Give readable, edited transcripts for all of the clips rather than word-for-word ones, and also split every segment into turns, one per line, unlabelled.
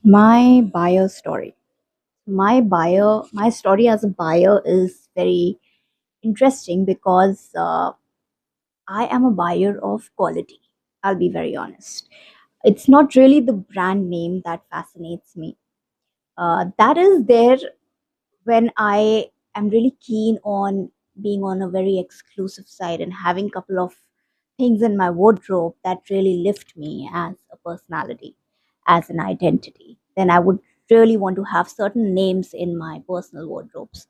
My buyer story. My story as a buyer is very interesting because I am a buyer of quality. I'll be very honest. It's not really the brand name that fascinates me. That is there when I am really keen on being on a very exclusive side and having a couple of things in my wardrobe that really lift me as a personality, as an identity. Then I would really want to have certain names in my personal wardrobes.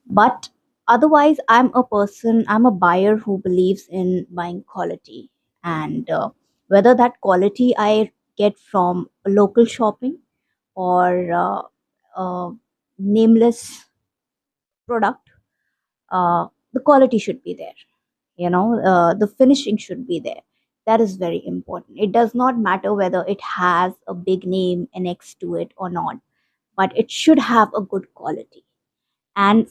But otherwise, I'm a buyer who believes in buying quality. And whether that quality I get from local shopping or nameless product, the quality should be there. The finishing should be there. That is very important. It does not matter whether it has a big name next to it or not, but it should have a good quality. And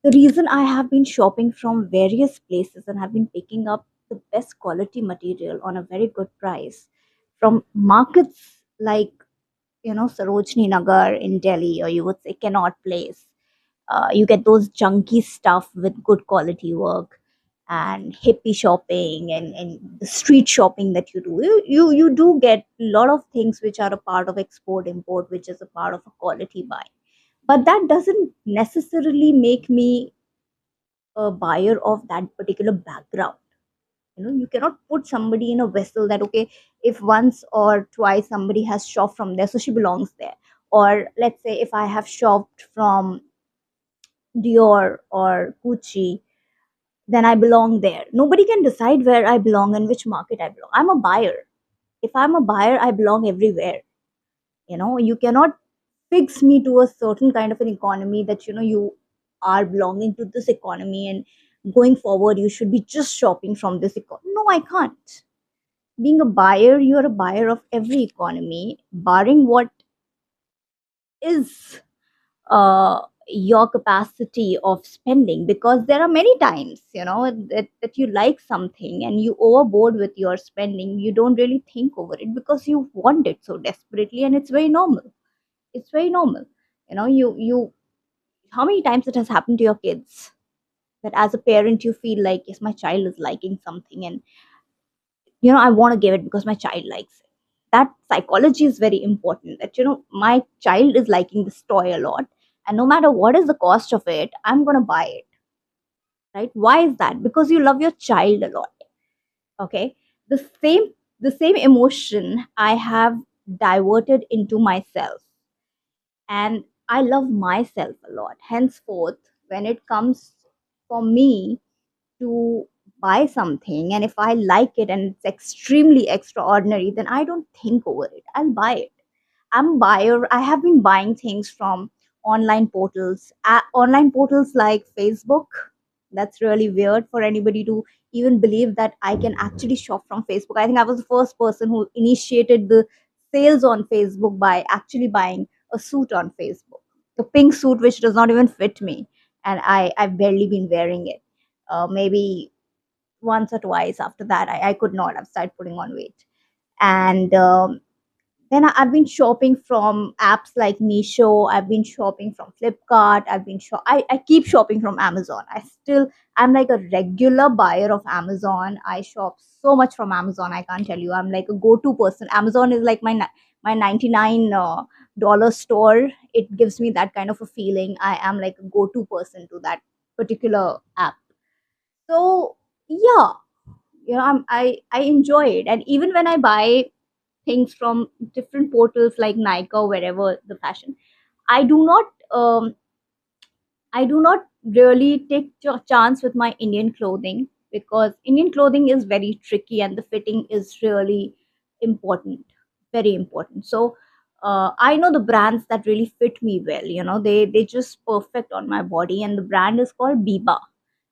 the reason I have been shopping from various places and have been picking up the best quality material on a very good price from markets like Sarojini Nagar in Delhi, or you would say Connaught Place. You get those junky stuff with good quality work and hippie shopping and the street shopping that you do. You do get a lot of things which are a part of export import, which is a part of a quality buy. But that doesn't necessarily make me a buyer of that particular background. You cannot put somebody in a vessel that, okay, if once or twice somebody has shopped from there, so she belongs there. Or let's say if I have shopped from Dior or Gucci, then I belong there. Nobody can decide where I belong and which market I belong. I'm a buyer. If I'm a buyer, I belong everywhere. You cannot fix me to a certain kind of an economy that you are belonging to this economy, and going forward you should be just shopping from this economy. No, I can't. Being a buyer, you're a buyer of every economy, barring what is your capacity of spending, because there are many times that you like something and you overboard with your spending. You don't really think over it because you want it so desperately, and it's very normal. It's very normal. You How many times it has happened to your kids that as a parent you feel like, yes, my child is liking something, and I want to give it because my child likes it. That psychology is very important, that my child is liking this toy a lot, and no matter what is the cost of it, I'm going to buy it. Right? Why is that? Because you love your child a lot. Okay. The same the same emotion I have diverted into myself, and I love myself a lot. Henceforth, when it comes for me to buy something, and if I like it and it's extremely extraordinary, then I don't think over it. I'll buy it. I'm a buyer. I have been buying things from online portals like Facebook. That's really weird for anybody to even believe that I can actually shop from Facebook. I think I was the first person who initiated the sales on Facebook by actually buying a suit on Facebook, the pink suit which does not even fit me, and I've barely been wearing it. Maybe once or twice. After that, I could not. I've started putting on weight, and then I've been shopping from apps like Meesho. I've been shopping from Flipkart. I keep shopping from Amazon. I'm like a regular buyer of Amazon. I shop so much from Amazon. I can't tell you. I'm like a go-to person. Amazon is like my $99 store. It gives me that kind of a feeling. I am like a go-to person to that particular app. So yeah, I enjoy it, and even when I buy things from different portals like Nike or wherever the fashion, I do not um, I do not really take chance with my Indian clothing, because Indian clothing is very tricky and the fitting is really important, very important. So I know the brands that really fit me well. They just perfect on my body, and the brand is called Biba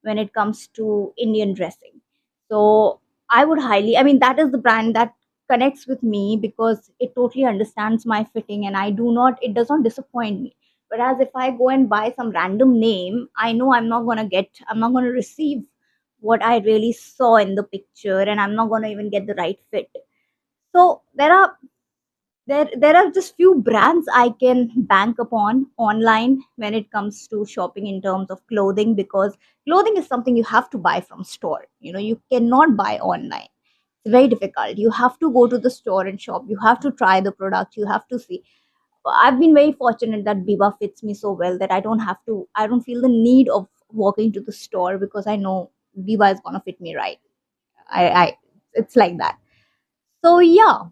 when it comes to Indian dressing. So I would highly, I mean, that is the brand that connects with me because it totally understands my fitting, and it does not disappoint me. Whereas if I go and buy some random name, I know I'm not gonna receive what I really saw in the picture, and I'm not gonna even get the right fit. So there are There are just few brands I can bank upon online when it comes to shopping in terms of clothing, because clothing is something you have to buy from store. You cannot buy online. It's very difficult. You have to go to the store and shop. You have to try the product. You have to see. I've been very fortunate that Biba fits me so well that I don't feel the need of walking to the store, because I know Biba is gonna fit me right. I It's like that. So yeah,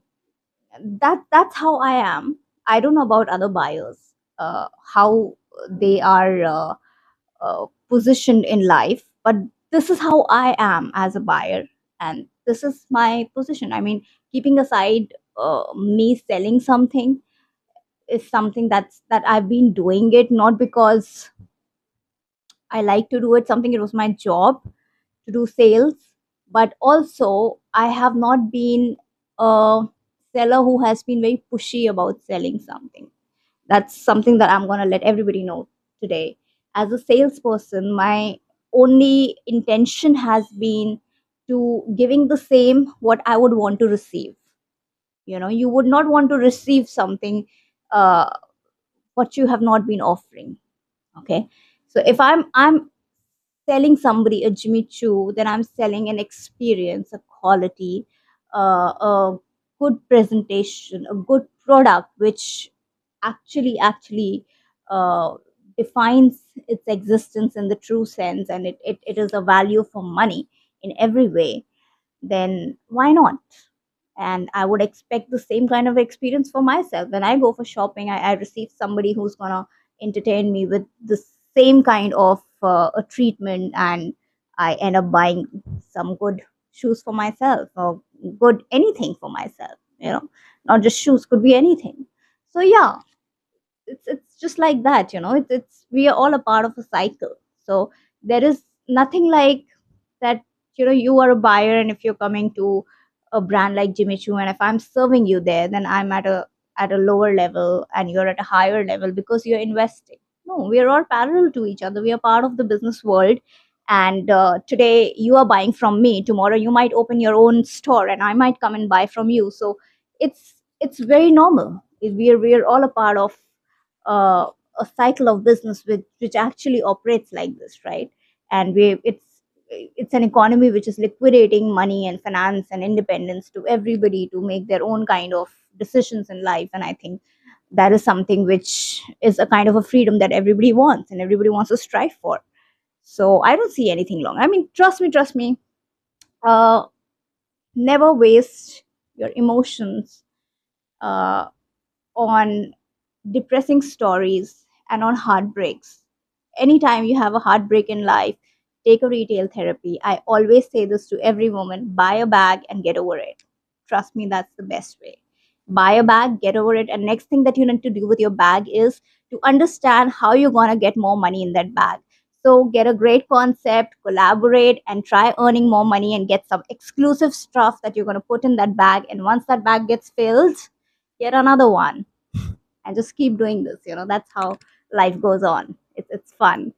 that's how I am. I don't know about other buyers, how they are positioned in life, but this is how I am as a buyer, and this is my position. I mean, keeping aside me selling something, is something that I've been doing it not because I like to do it, something it was my job to do sales, but also I have not been a seller who has been very pushy about selling something. That's something that I'm going to let everybody know today. As a salesperson, my only intention has been to giving the same what I would want to receive. You would not want to receive something uh, what you have not been offering. Okay, so if I'm selling somebody a Jimmy Choo, then I'm selling an experience, a quality, a good presentation, a good product, which actually uh, defines its existence in the true sense, and it is a value for money in every way. Then why not? And I would expect the same kind of experience for myself. When I go for shopping, I receive somebody who's gonna entertain me with the same kind of a treatment, and I end up buying some good shoes for myself, or good anything for myself. Not just shoes, could be anything. So yeah, it's just like that. It's we are all a part of a cycle. So there is nothing like that. You are a buyer, and if you're coming to a brand like Jimmy Choo, and if I'm serving you there, then I'm at a lower level and you're at a higher level because you're investing. No, we are all parallel to each other. We are part of the business world. And today you are buying from me, tomorrow you might open your own store and I might come and buy from you. So it's very normal. We're all a part of uh, a cycle of business which actually operates like this, right? And it's an economy which is liquidating money and finance and independence to everybody to make their own kind of decisions in life. And I think that is something which is a kind of a freedom that everybody wants and everybody wants to strive for. So I don't see anything wrong. I mean, trust me, uh, never waste your emotions uh, on depressing stories and on heartbreaks. Anytime you have a heartbreak in life, take a retail therapy. I always say this to every woman: buy a bag and get over it. Trust me, that's the best way. Buy a bag, get over it. And next thing that you need to do with your bag is to understand how you're going to get more money in that bag. So get a great concept, collaborate, and try earning more money and get some exclusive stuff that you're going to put in that bag. And once that bag gets filled, get another one and just keep doing this. That's how life goes on. It's fun.